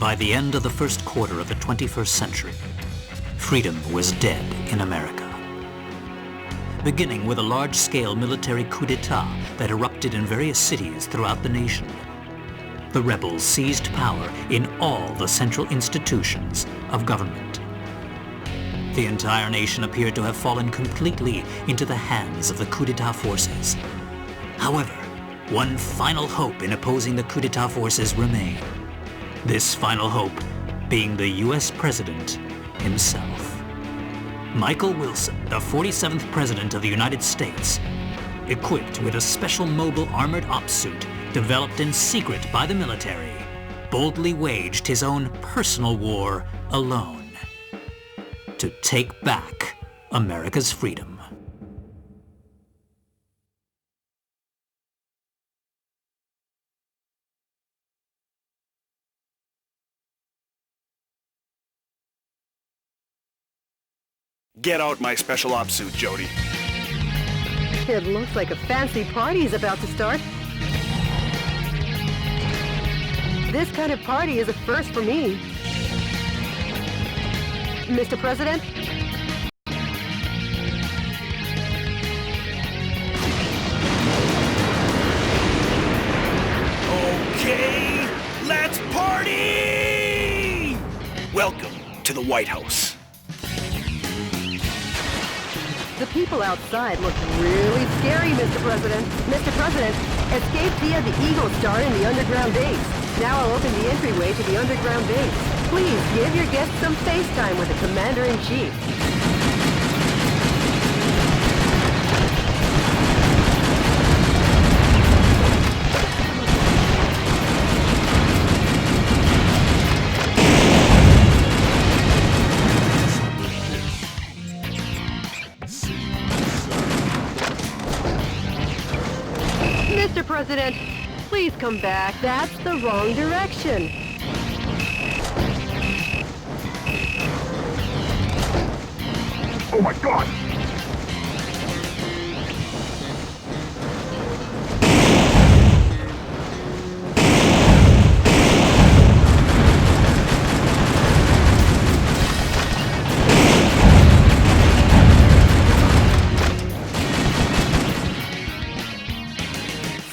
By the end of the first quarter of the 21st century, freedom was dead in America. Beginning with a large-scale military coup d'etat that erupted in various cities throughout the nation, the rebels seized power in all the central institutions of government. The entire nation appeared to have fallen completely into the hands of the coup d'etat forces. However, one final hope in opposing the coup d'etat forces remained. This final hope being the U.S. President himself. Michael Wilson, the 47th President of the United States, equipped with a special mobile armored ops suit developed in secret by the military, boldly waged his own personal war alone to take back America's freedom. Get out my special ops suit, Jody. It looks like a fancy party is about to start. This kind of party is a first for me. Mr. President? Okay, let's party! Welcome to the White House. The people outside look really scary, Mr. President. Mr. President, escape via the Eagle Star in the underground base. Now I'll open the entryway to the underground base. Please give your guests some face time with the Commander-in-Chief. Mr. President, please come back. That's the wrong direction. Oh my God!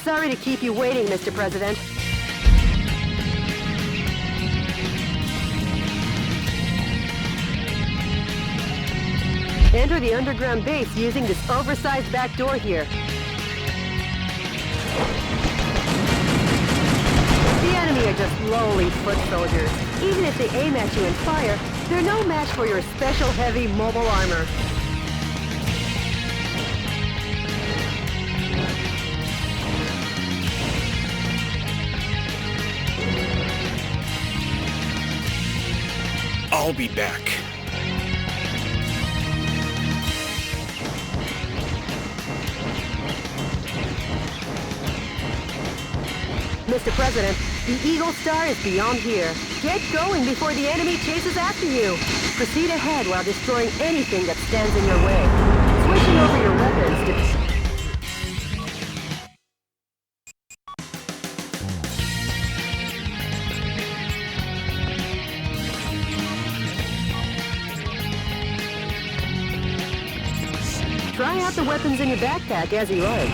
Sorry to keep you waiting, Mr. President. Enter the underground base using this oversized back door here. The enemy are just lowly foot soldiers. Even if they aim at you and fire, they're no match for your special heavy mobile armor. I'll be back. Mr. President, the Eagle Star is beyond here. Get going before the enemy chases after you. Proceed ahead while destroying anything that stands in your way. Switching over your weapons to... Try out the weapons in your backpack as you like.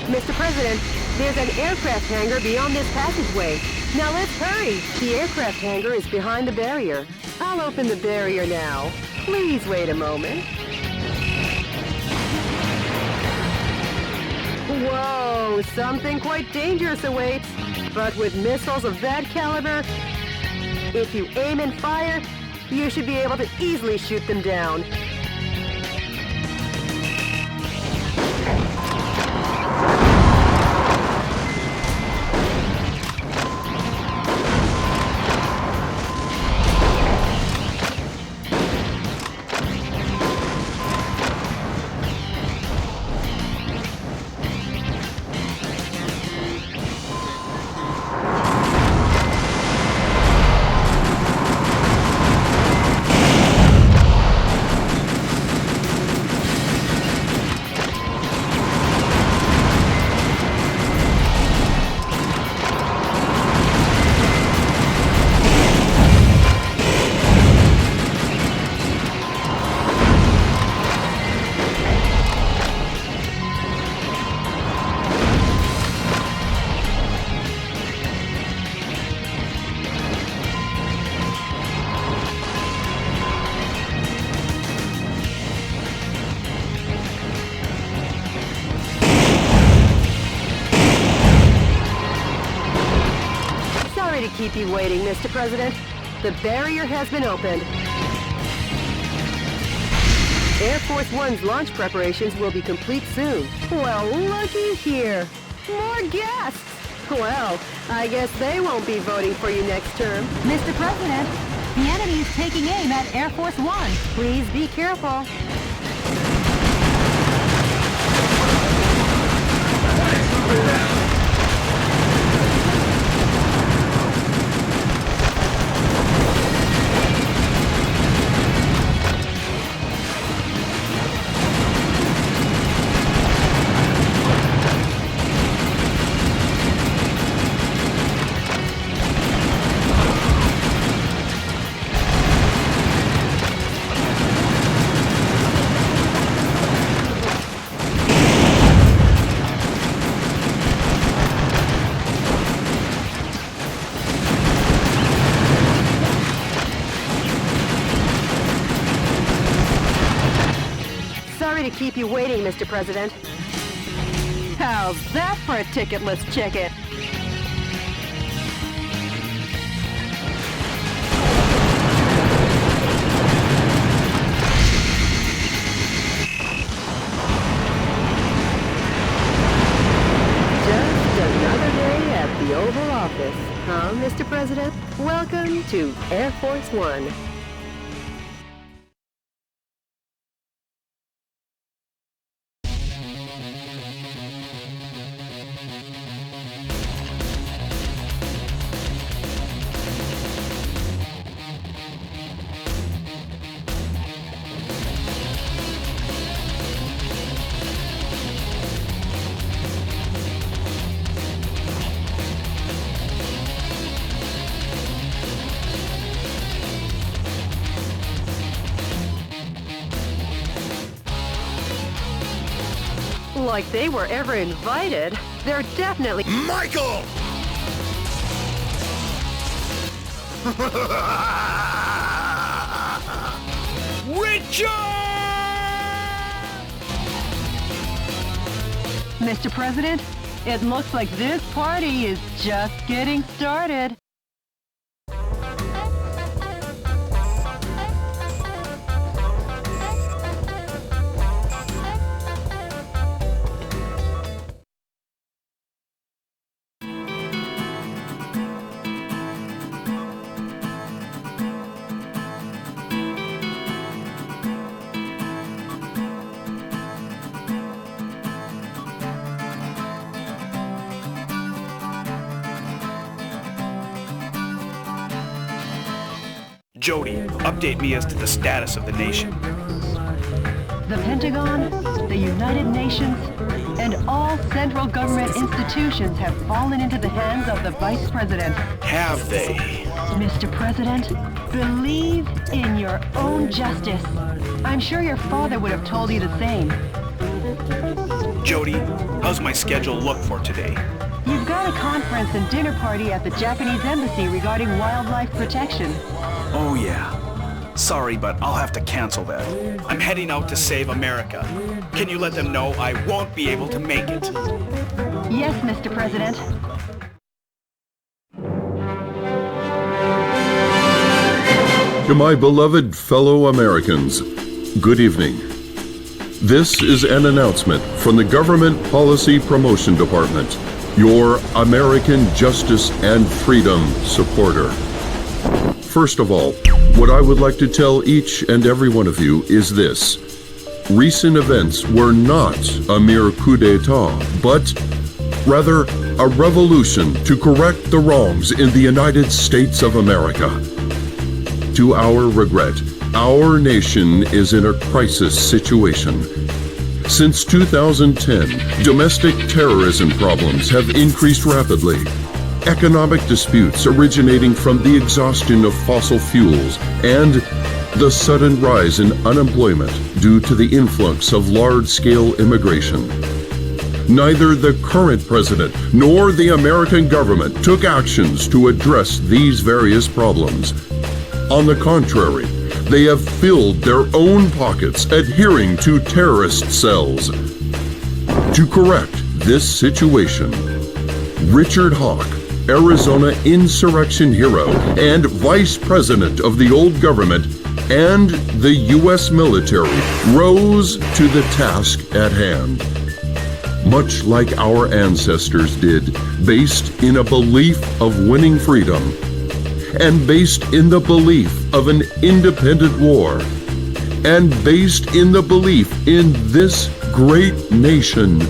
Mr. President, there's an aircraft hangar beyond this passageway. Now let's hurry. The aircraft hangar is behind the barrier. I'll open the barrier now. Please wait a moment. Whoa, something quite dangerous awaits. But with missiles of that caliber, if you aim and fire, you should be able to easily shoot them down. keep you waiting, Mr. President. The barrier has been opened. Air Force One's launch preparations will be complete soon. Well, looky here. More guests! Well, I guess they won't be voting for you next term. Mr. President, the enemy is taking aim at Air Force One. Please be careful. Sorry to keep you waiting, Mr. President. How's that for a ticketless ticket? Just another day at the Oval Office, huh, Mr. President? Welcome to Air Force One. Like they were ever invited. They're definitely... Michael! Richard! Mr. President, it looks like this party is just getting started. Jody, update me as to the status of the nation. The Pentagon, the United Nations, and all central government institutions have fallen into the hands of the Vice President. Have they? Mr. President, believe in your own justice. I'm sure your father would have told you the same. Jody, how's my schedule look for today? You've got a conference and dinner party at the Japanese embassy regarding wildlife protection. Oh yeah. Sorry, but I'll have to cancel that. I'm heading out to save America. Can you let them know I won't be able to make it? Yes, Mr. President. To my beloved fellow Americans, good evening. This is an announcement from the Government Policy Promotion Department, your American justice and freedom supporter. First of all, what I would like to tell each and every one of you is this. Recent events were not a mere coup d'etat, but rather a revolution to correct the wrongs in the United States of America. To our regret, our nation is in a crisis situation. Since 2010, domestic terrorism problems have increased rapidly. Economic disputes originating from the exhaustion of fossil fuels and the sudden rise in unemployment due to the influx of large-scale immigration. Neither the current president nor the American government took actions to address these various problems. On the contrary, they have filled their own pockets adhering to terrorist cells. To correct this situation, Richard Hawk, Arizona insurrection hero and Vice President of the old government and the U.S. military rose to the task at hand. Much like our ancestors did, based in a belief of winning freedom and based in the belief of an independent war and based in the belief in this great nation.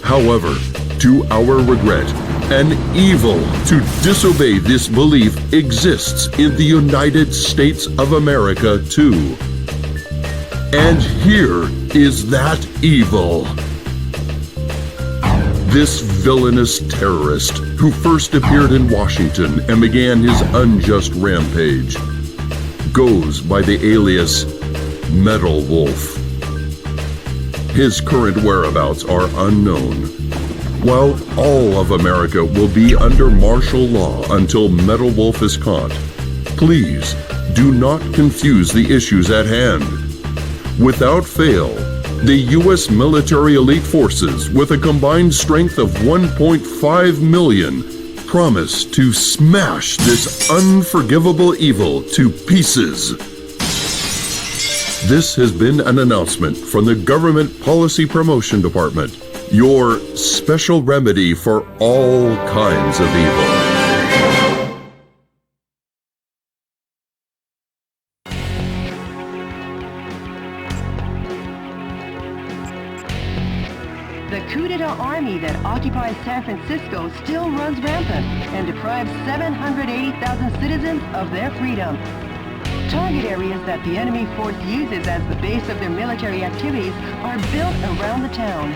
However, to our regret, an evil to disobey this belief exists in the United States of America too. And here is that evil. This villainous terrorist who first appeared in Washington and began his unjust rampage goes by the alias Metal Wolf. His current whereabouts are unknown. While all of America will be under martial law until Metal Wolf is caught, please do not confuse the issues at hand. Without fail, the U.S. military elite forces, with a combined strength of 1.5 million, promise to smash this unforgivable evil to pieces. This has been an announcement from the Government Policy Promotion Department, your special remedy for all kinds of evil. The coup d'etat army that occupies San Francisco still runs rampant and deprives 780,000 citizens of their freedom. Target areas that the enemy force uses as the base of their military activities are built around the town.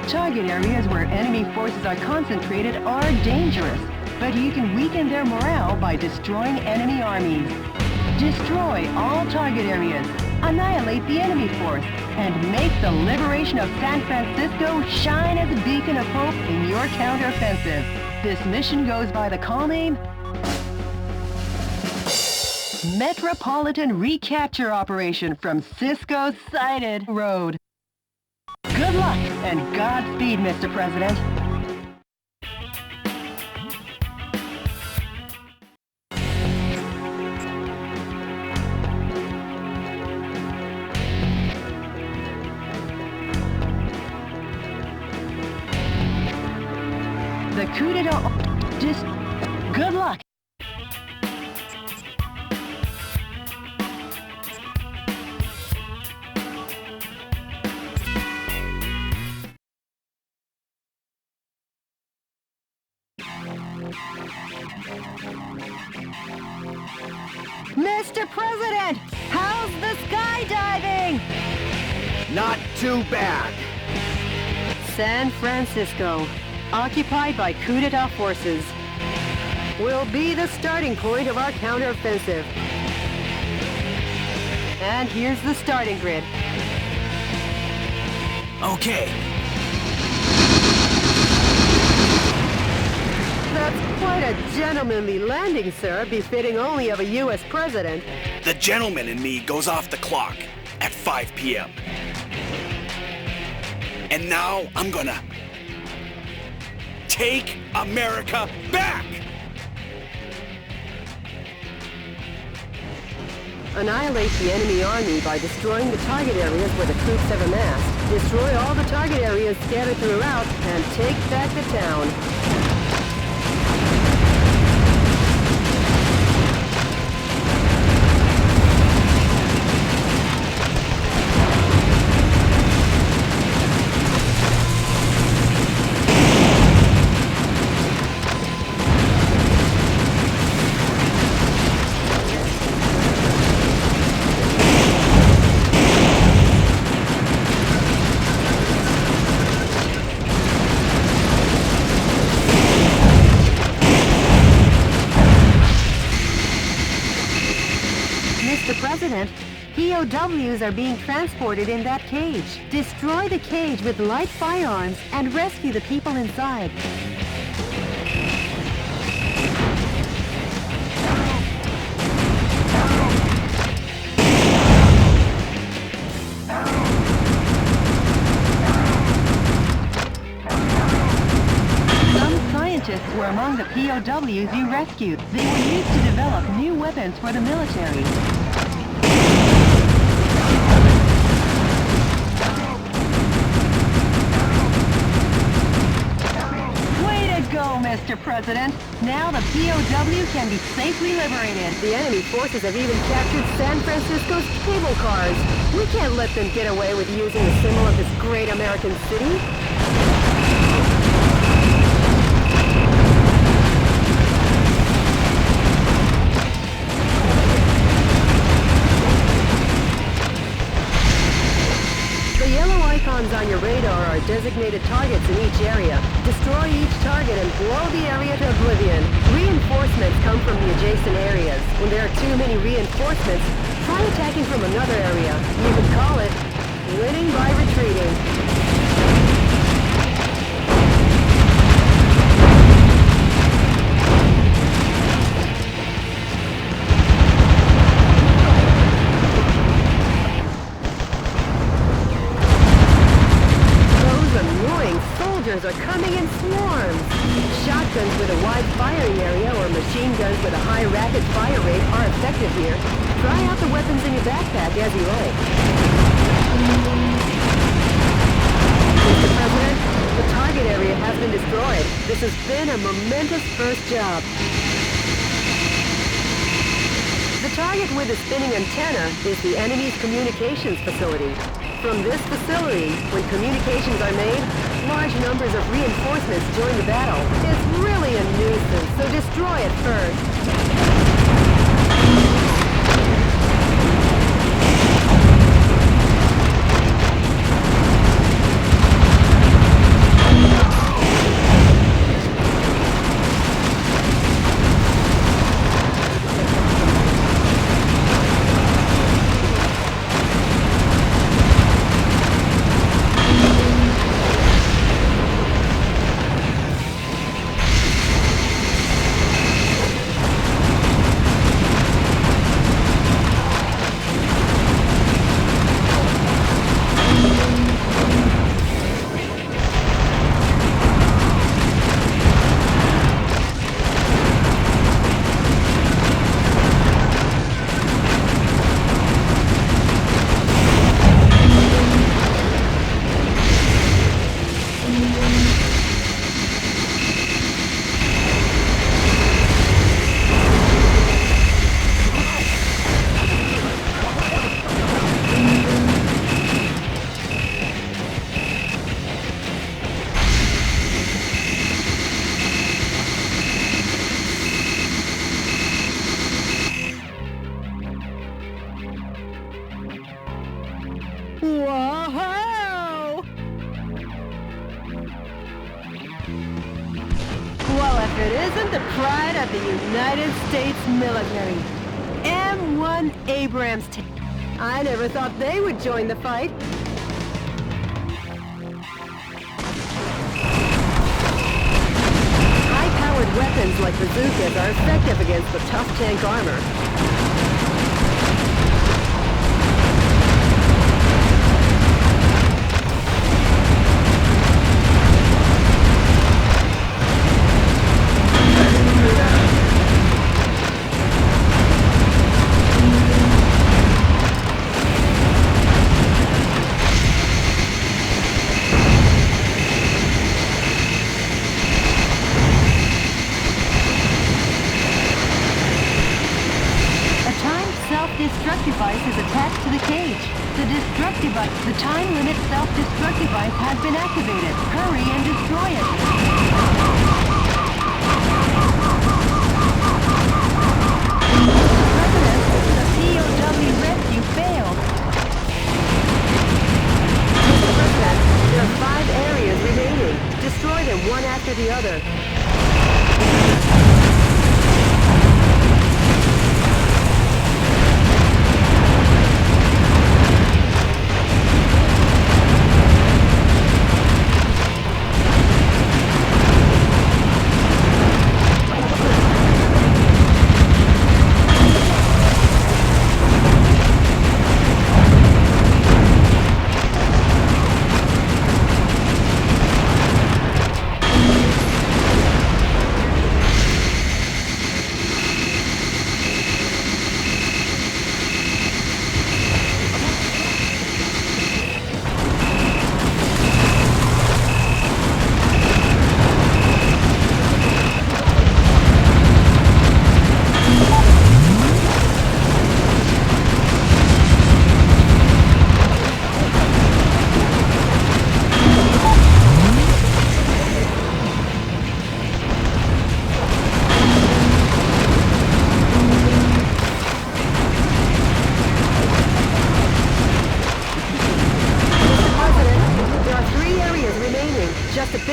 Target areas where enemy forces are concentrated are dangerous, but you can weaken their morale by destroying enemy armies. Destroy all target areas, annihilate the enemy force, and make the liberation of San Francisco shine as a beacon of hope in your counteroffensive. This mission goes by the call name Metropolitan Recapture Operation from Cisco Sighted Road. Good luck and Godspeed, Mr. President. The coup d'etat... Just... Good luck. Mr. President, how's the skydiving? Not too bad. San Francisco, occupied by coup d'etat forces, will be the starting point of our counteroffensive. And here's the starting grid. Okay. That's quite a gentlemanly landing, sir, befitting only of a U.S. president. The gentleman in me goes off the clock at 5 p.m. And now I'm gonna take America back! Annihilate the enemy army by destroying the target areas where the troops have amassed. Destroy all the target areas scattered throughout and take back the town. Mr. President, POWs are being transported in that cage. Destroy the cage with light firearms and rescue the people inside. Some scientists were among POWs you rescued. They were used to develop new weapons for the military. Go, Mr. President. Now the POW can be safely liberated. The enemy forces have even captured San Francisco's cable cars. We can't let them get away with using the symbol of this great American city. Icons on your radar are designated targets in each area. Destroy each target and blow the area to oblivion. Reinforcements come from the adjacent areas. When there are too many reinforcements, try attacking from another area. You can call it winning by retreating. Are coming in swarms. Shotguns with a wide firing area or machine guns with a high rapid fire rate are effective here. Try out the weapons in your backpack as you like. Mr. President, the target area has been destroyed. This has been a momentous first job. The target with the spinning antenna is the enemy's communications facility. From this facility, when communications are made, large numbers of reinforcements join the battle. It's really a nuisance, so destroy it first. Whoa! Well, if it isn't the pride of the United States military. M1 Abrams tank. I never thought they would join the fight. High-powered weapons like bazookas are effective against the tough tank armor. Self-destruct device is attached to the cage. The time limit self-destruct device has been activated. Hurry and destroy it. President, the POW rescue failed. Mr. President, there are 5 areas remaining. Destroy them one after the other.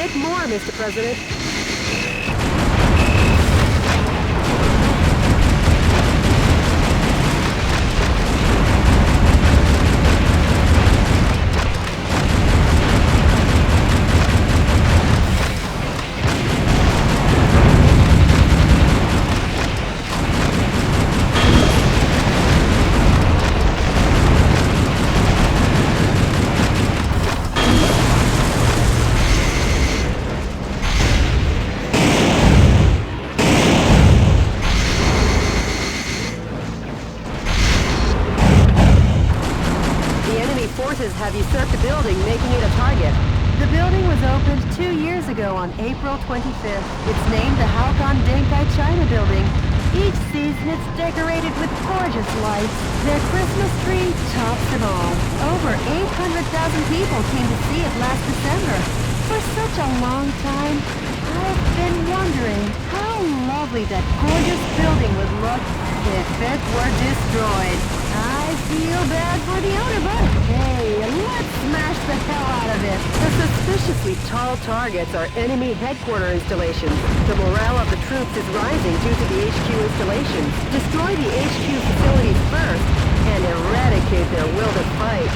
Make more, Mr. President. Have usurped the building, making it a target. The building was opened 2 years ago on April 25th. It's named the Halcon Denkai China Building. Each season it's decorated with gorgeous lights. Their Christmas tree tops them all. Over 800,000 people came to see it last December. For such a long time, I've been wondering how lovely that gorgeous building would look if it were destroyed. I feel bad for the owner, but hey, let's smash the hell out of it. The suspiciously tall targets are enemy headquarter installations. The morale of the troops is rising due to the HQ installations. Destroy the HQ facilities first, and eradicate their will to fight.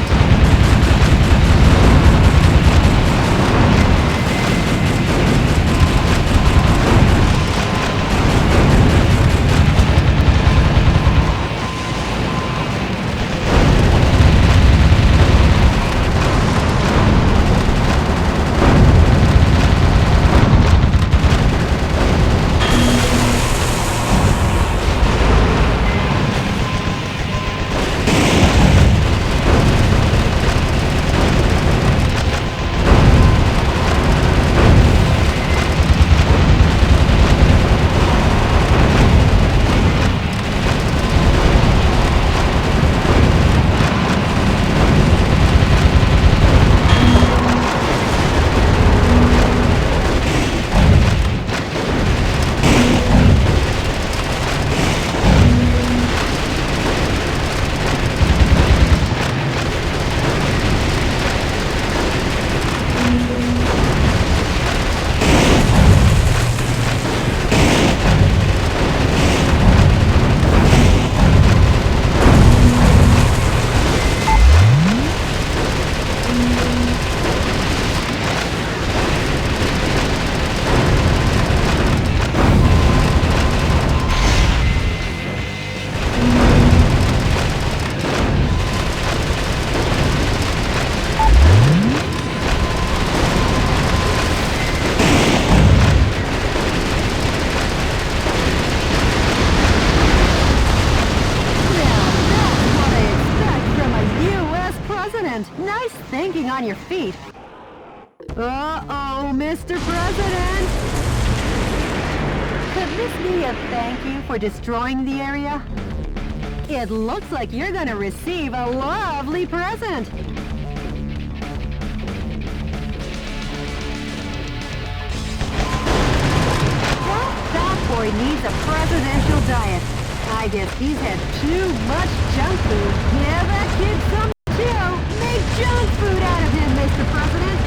Nice thinking on your feet. Uh-oh, Mr. President! Could this be a thank you for destroying the area? It looks like you're gonna receive a lovely present. That boy needs a presidential diet. I guess he's had too much junk food. Give that kid some too. Make junk food out of him, Mr. President.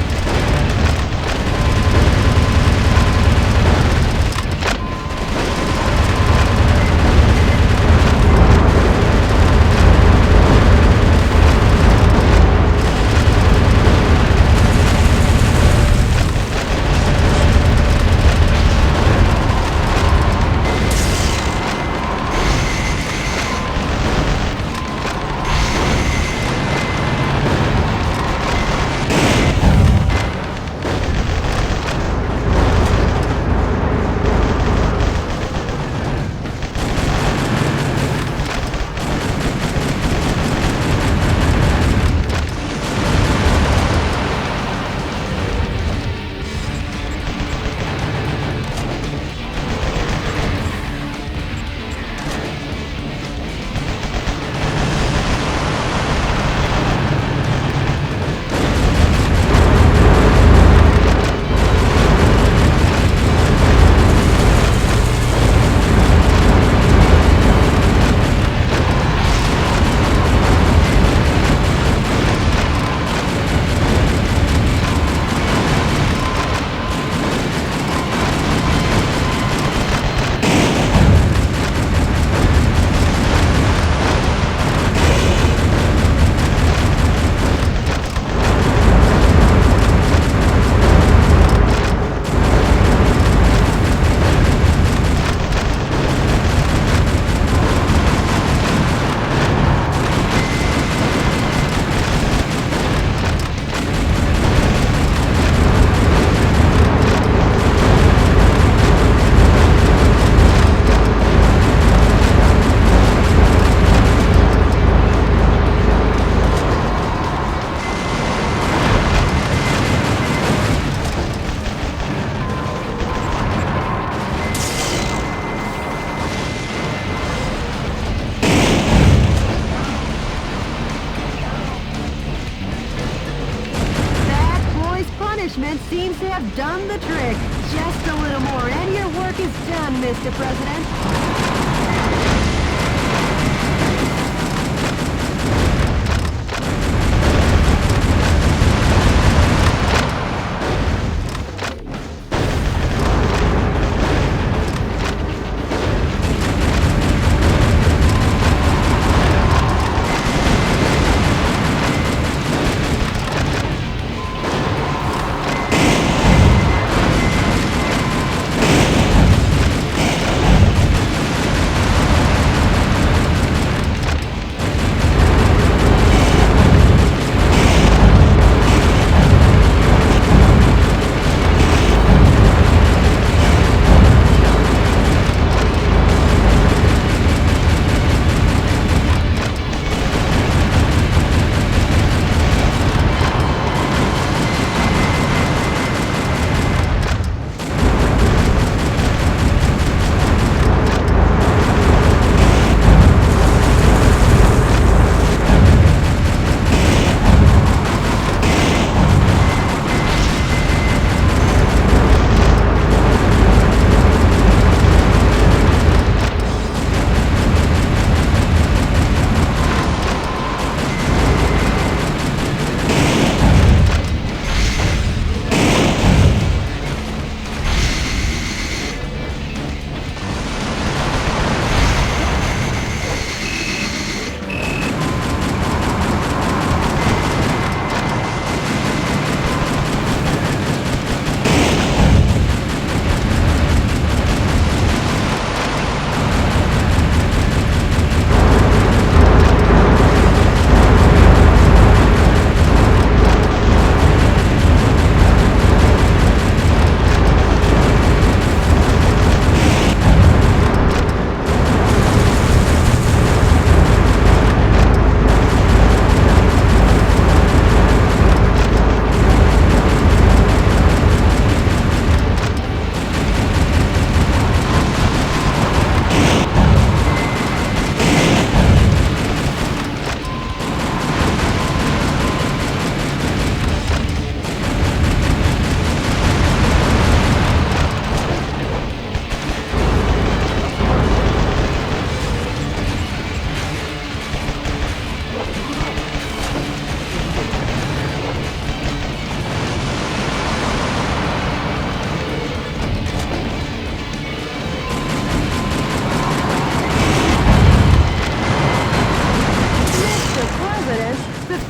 punishment seems to have done the trick. Just a little more and your work is done, Mr. President.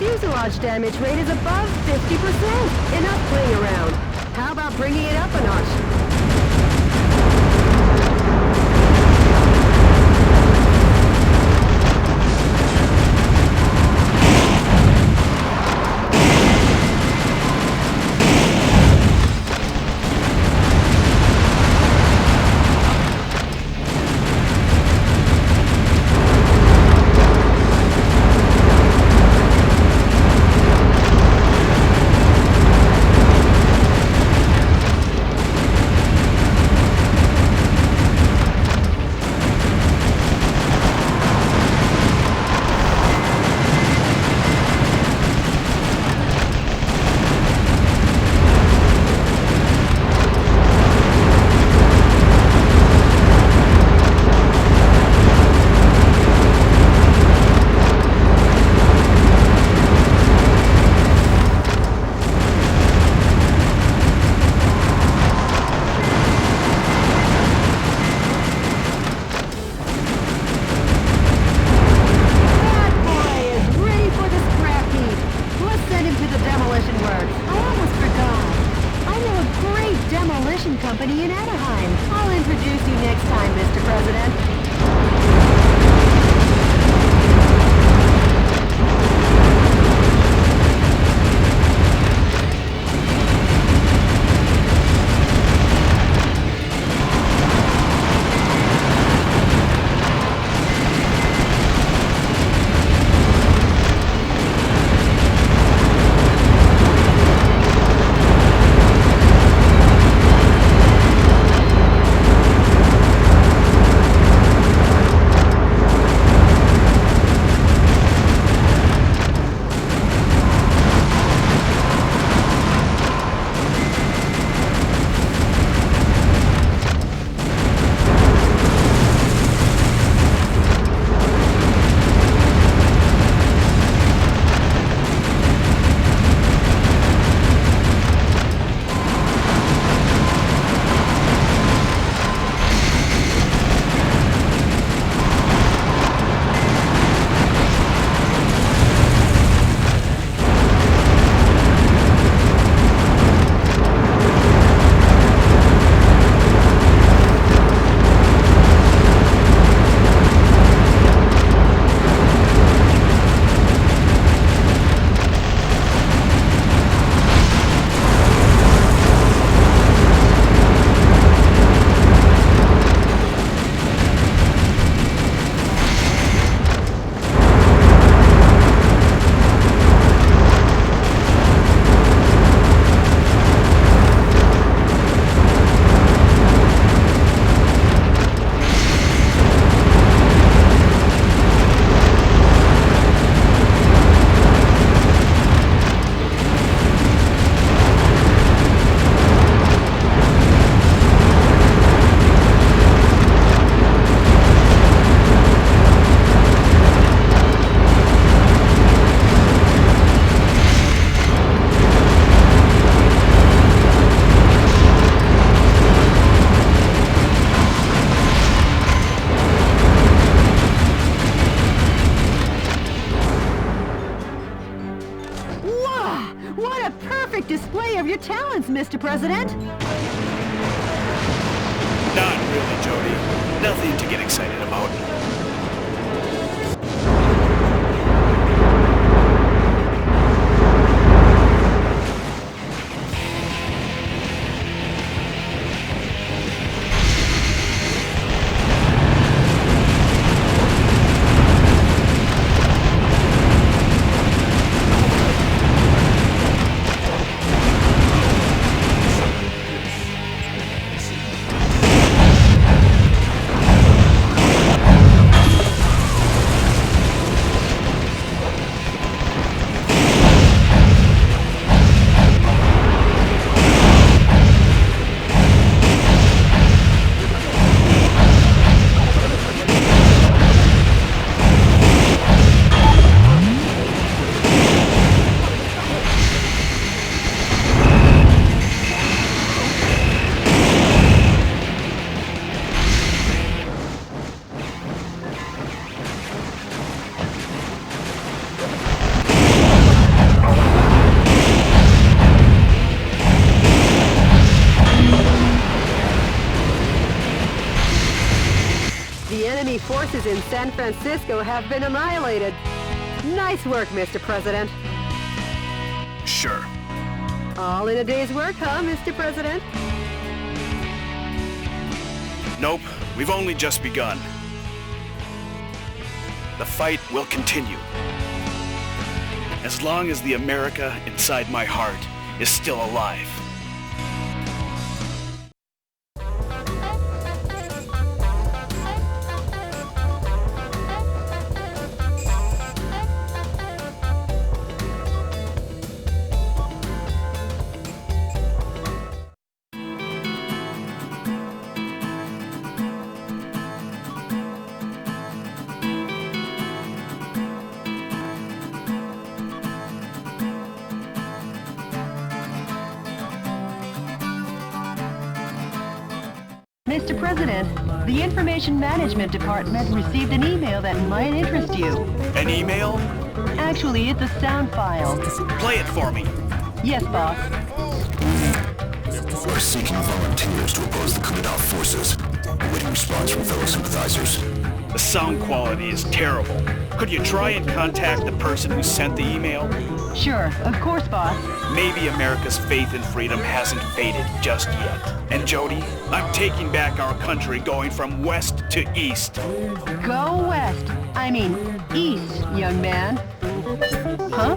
fuselage damage rate is above 50%. Enough playing around. How about bringing it up a notch? Company in Anaheim. I'll introduce you next time, Mr. President. What a perfect display of your talents, Mr. President! Not really, Jody. Nothing to get excited about. The enemy forces in San Francisco have been annihilated. Nice work, Mr. President. Sure. All in a day's work, huh, Mr. President? Nope, we've only just begun. The fight will continue. As long as the America inside my heart is still alive. Mr. President, the Information Management Department received an email that might interest you. An email? Actually, it's a sound file. Play it for me. Yes, boss. We're seeking volunteers to oppose the coup d'etat forces. Awaiting response from fellow sympathizers. The sound quality is terrible. Could you try and contact the person who sent the email? Sure, of course, boss. Maybe America's faith in freedom hasn't faded just yet. And Jody, I'm taking back our country, going from west to east. Go west. I mean, east, young man. Huh?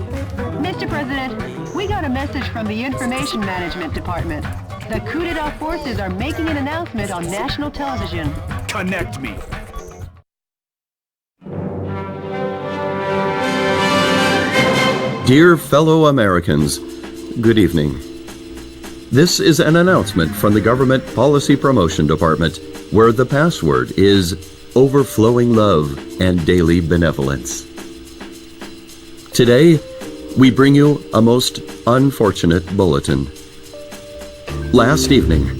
Mr. President, we got a message from the Information Management Department. The coup d'etat forces are making an announcement on national television. Connect me. Dear fellow Americans, good evening. This is an announcement from the Government Policy Promotion Department, where the password is overflowing love and daily benevolence. Today, we bring you a most unfortunate bulletin. Last evening,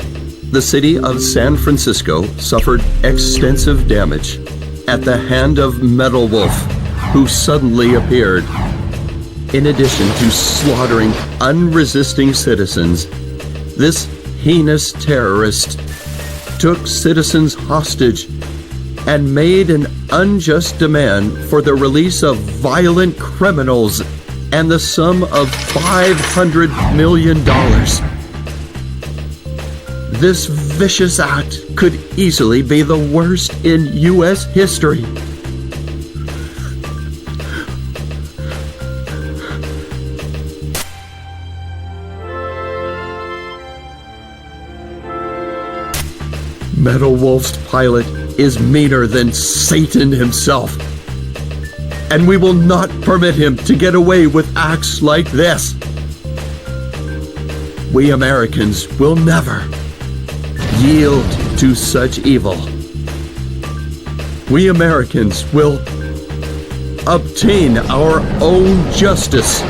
the city of San Francisco suffered extensive damage at the hand of Metal Wolf, who suddenly appeared. In addition to slaughtering unresisting citizens, this heinous terrorist took citizens hostage and made an unjust demand for the release of violent criminals and the sum of $500 million. This vicious act could easily be the worst in U.S. history. Metal Wolf's pilot is meaner than Satan himself, and we will not permit him to get away with acts like this. We Americans will never yield to such evil. We Americans will obtain our own justice.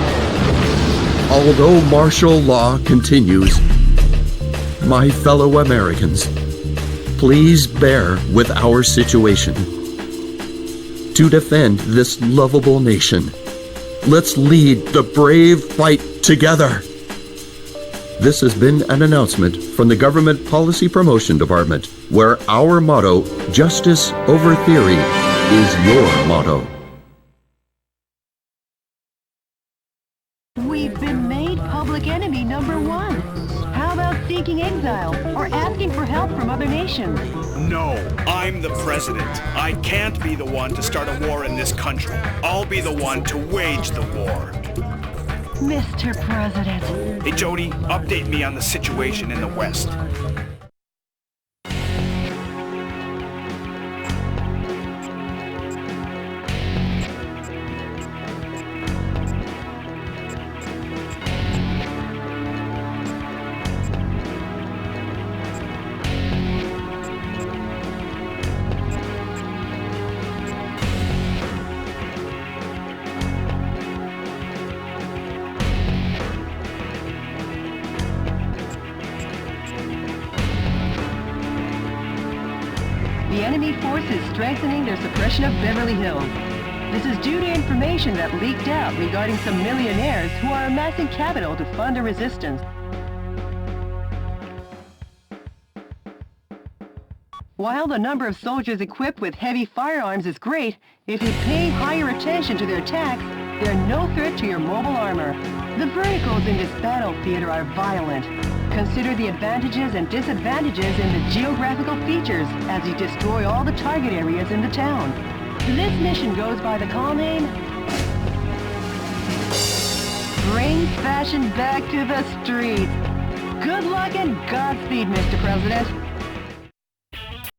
Although martial law continues, my fellow Americans, please bear with our situation. To defend this lovable nation, let's lead the brave fight together. This has been an announcement from the Government Policy Promotion Department, where our motto, justice over theory, is your motto. We've been made public enemy number one. How about seeking exile or asking for help from other nations? No, I'm the president. I can't be the one to start a war in this country. I'll be the one to wage the war. Mr. President. Hey, Jody, update me on the situation in the West. The enemy force is strengthening their suppression of Beverly Hills. This is due to information that leaked out regarding some millionaires who are amassing capital to fund a resistance. While the number of soldiers equipped with heavy firearms is great, if you pay higher attention to their attacks, they're no threat to your mobile armor. The verticals in this battle theater are violent. Consider the advantages and disadvantages in the geographical features as you destroy all the target areas in the town. This mission goes by the call name, Bring Fashion Back to the Streets. Good luck and Godspeed, Mr. President.